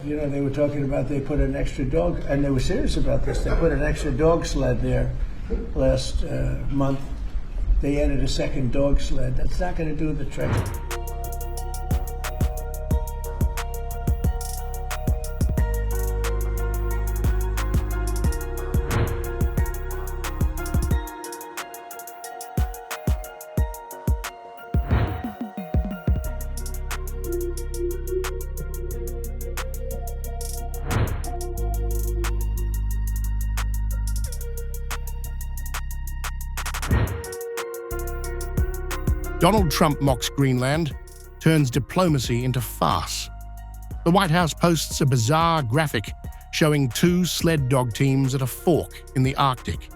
You know, they were talking about they put an extra dog, and they were serious about this. They put an extra dog sled there last month. They added a second dog sled. That's not going to do the trick. Donald Trump mocks Greenland, turns diplomacy into farce. The White House posts a bizarre graphic showing two sled dog teams at a fork in the Arctic.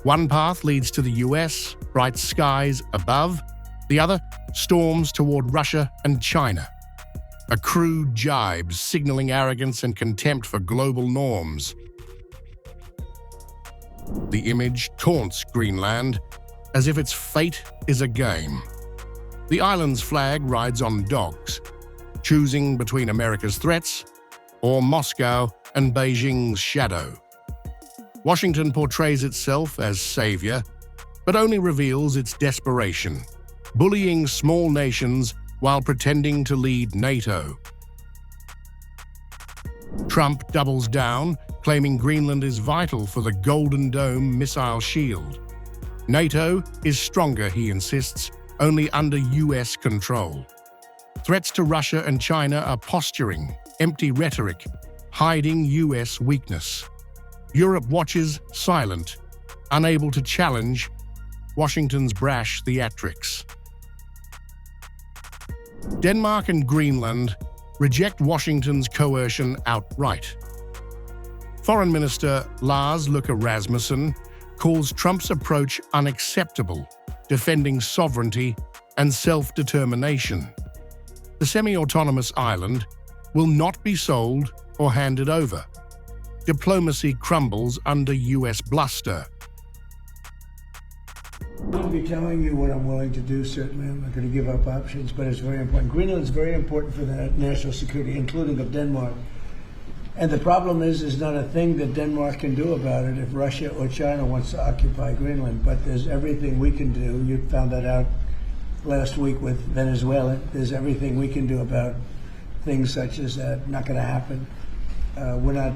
One path leads to the US, bright skies above. The other, storms toward Russia and China. A crude jibe signaling arrogance and contempt for global norms. The image taunts Greenland as if its fate is a game. The island's flag rides on dogs, choosing between America's threats or Moscow and Beijing's shadow. Washington portrays itself as savior, but only reveals its desperation, bullying small nations while pretending to lead NATO. Trump doubles down, claiming Greenland is vital for the Golden Dome missile shield. NATO is stronger, he insists, only under US control. Threats to Russia and China are posturing, empty rhetoric, hiding US weakness. Europe watches silent, unable to challenge Washington's brash theatrics. Denmark and Greenland reject Washington's coercion outright. Foreign Minister Lars Løkke Rasmussen calls Trump's approach unacceptable, defending sovereignty and self-determination. The semi-autonomous island will not be sold or handed over. Diplomacy crumbles under US bluster. I'm going to be telling you what I'm willing to do, certainly. I'm not going to give up options, but it's very important. Greenland's very important for the national security, including of Denmark. And the problem is not a thing that Denmark can do about it if Russia or China wants to occupy Greenland. But there's everything we can do. You found that out last week with Venezuela. There's everything we can do about things such as that. Not going to happen. We're not,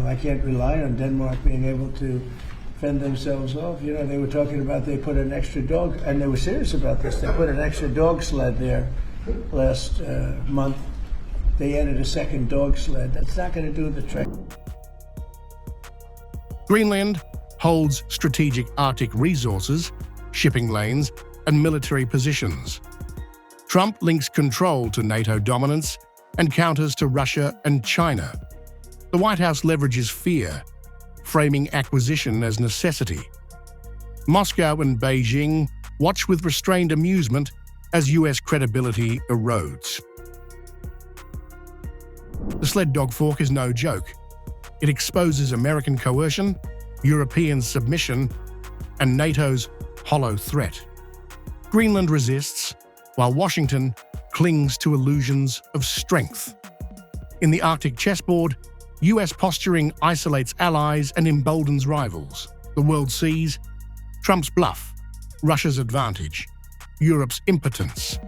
I can't rely on Denmark being able to fend themselves off. They were talking about they put an extra dog, and they were serious about this. They put an extra dog sled there last month. They added a second dog sled. That's not going to do the trick. Greenland holds strategic Arctic resources, shipping lanes, and military positions. Trump links control to NATO dominance and counters to Russia and China. The White House leverages fear, framing acquisition as necessity. Moscow and Beijing watch with restrained amusement as US credibility erodes. The sled dog fork is no joke. It exposes American coercion, European submission, and NATO's hollow threat. Greenland resists, while Washington clings to illusions of strength. In the Arctic chessboard, US posturing isolates allies and emboldens rivals. The world sees Trump's bluff, Russia's advantage, Europe's impotence.